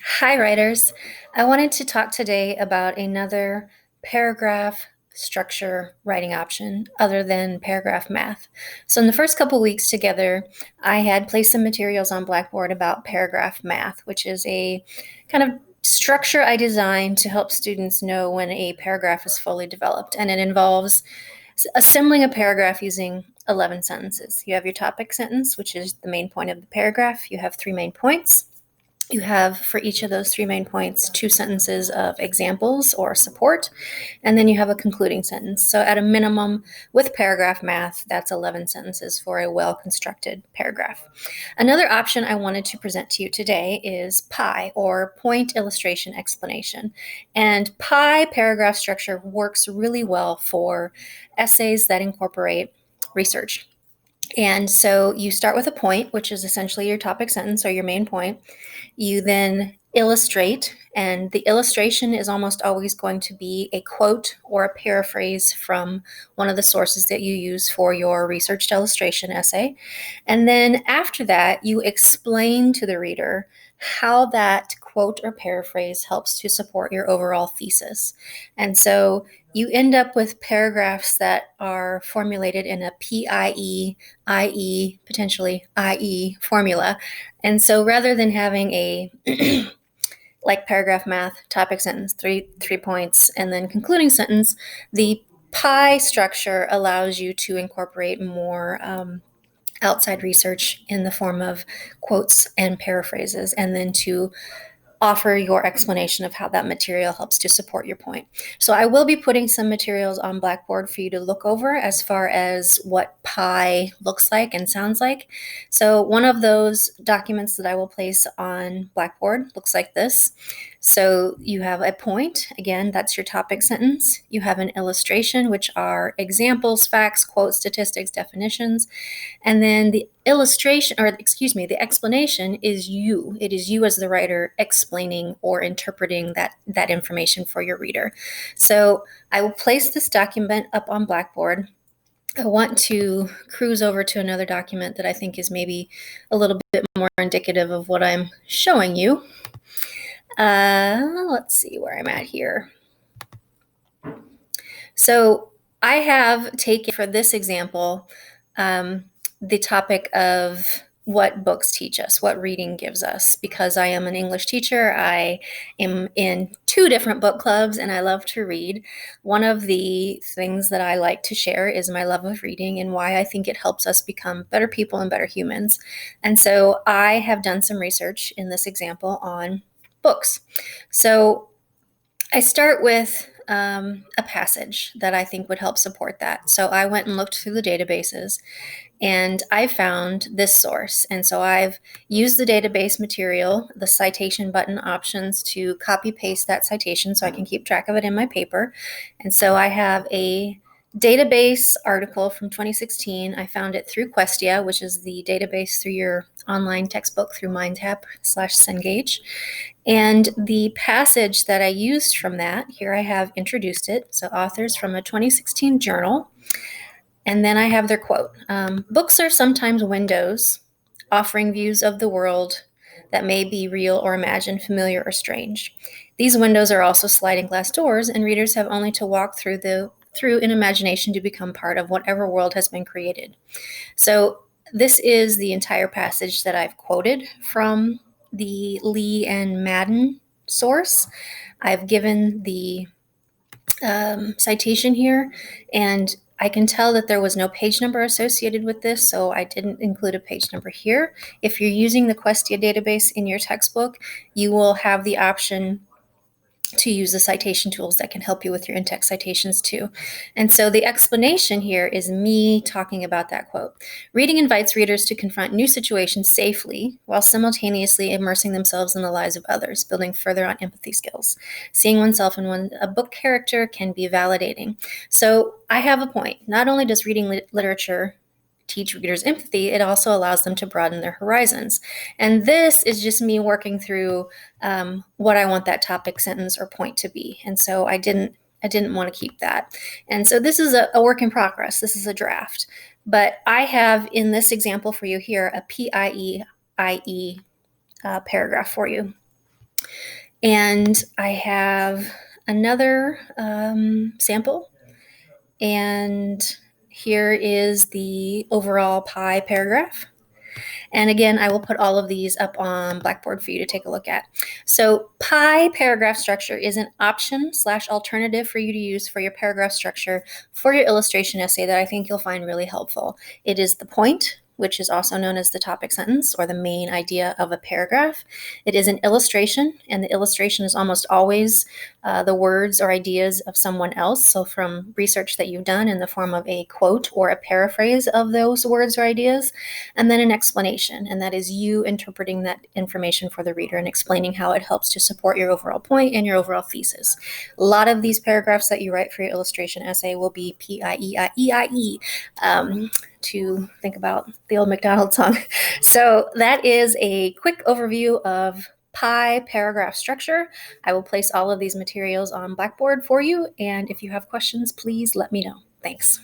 Hi, writers. I wanted to talk today about another paragraph structure writing option other than paragraph math. So, in the first couple weeks together, I had placed some materials on Blackboard about paragraph math, which is a kind of structure I designed to help students know when a paragraph is fully developed. And it involves assembling a paragraph using 11 sentences. You have your topic sentence, which is the main point of the paragraph. You have three main points. You have, for each of those three main points, two sentences of examples or support, and then you have a concluding sentence. So at a minimum, with paragraph math, that's 11 sentences for a well-constructed paragraph. Another option I wanted to present to you today is PI, or Point Illustration Explanation. And PI paragraph structure works really well for essays that incorporate research. And so you start with a point, which is essentially your topic sentence or your main point. You then illustrate, and the illustration is almost always going to be a quote or a paraphrase from one of the sources that you use for your researched illustration essay. And then after that, you explain to the reader how that quote or paraphrase helps to support your overall thesis. And so you end up with paragraphs that are formulated in a PIE, IE, potentially IE formula. And so rather than having a like paragraph math, topic sentence, three points, and then concluding sentence, the PI structure allows you to incorporate more outside research in the form of quotes and paraphrases, and then to offer your explanation of how that material helps to support your point. So I will be putting some materials on Blackboard for you to look over as far as what PI looks like and sounds like. So one of those documents that I will place on Blackboard looks like this. So you have a point, again, that's your topic sentence. You have an illustration, which are examples, facts, quotes, statistics, definitions. And then the the explanation is you. It is you as the writer explaining or interpreting that information for your reader. So I will place this document up on Blackboard. I want to cruise over to another document that I think is maybe a little bit more indicative of what I'm showing you. Let's see where I'm at here. So I have taken for this example the topic of what books teach us, what reading gives us. Because I am an English teacher, I am in 2 different book clubs and I love to read. One of the things that I like to share is my love of reading and why I think it helps us become better people and better humans. And so I have done some research in this example on books. So I start with a passage that I think would help support that. So I went and looked through the databases and I found this source. And so I've used the database material, the citation button options, to copy paste that citation so I can keep track of it in my paper. And so I have a database article from 2016. I found it through Questia, which is the database through your online textbook through MindTap/Cengage. And the passage that I used from that, here I have introduced it. So authors from a 2016 journal. And then I have their quote. Books are sometimes windows, offering views of the world that may be real or imagined, familiar or strange. These windows are also sliding glass doors, and readers have only to walk through in imagination to become part of whatever world has been created. So this is the entire passage that I've quoted from the Lee and Madden source. I've given the citation here, and I can tell that there was no page number associated with this, so I didn't include a page number here. If you're using the Questia database in your textbook, you will have the option to use the citation tools that can help you with your in-text citations too. And so the explanation here is me talking about that quote. Reading invites readers to confront new situations safely while simultaneously immersing themselves in the lives of others, building further on empathy skills. Seeing oneself in a book character can be validating. So I have a point. Not only does reading literature teach readers empathy, it also allows them to broaden their horizons. And this is just me working through what I want that topic sentence or point to be. And so I didn't want to keep that. And so this is a work in progress. This is a draft. But I have in this example for you here a PIE-IE paragraph for you. And I have another sample, and here is the overall pie paragraph. And again, I will put all of these up on Blackboard for you to take a look at. So pie paragraph structure is an option/alternative for you to use for your paragraph structure for your illustration essay that I think you'll find really helpful. It is the point, which is also known as the topic sentence or the main idea of a paragraph. It is an illustration, and the illustration is almost always the words or ideas of someone else. So from research that you've done in the form of a quote or a paraphrase of those words or ideas, and then an explanation, and that is you interpreting that information for the reader and explaining how it helps to support your overall point and your overall thesis. A lot of these paragraphs that you write for your illustration essay will be P-I-E-I-E-I-E, to think about the old McDonald's song. So that is a quick overview of pie paragraph structure. I will place all of these materials on Blackboard for you, and if you have questions, please let me know. Thanks.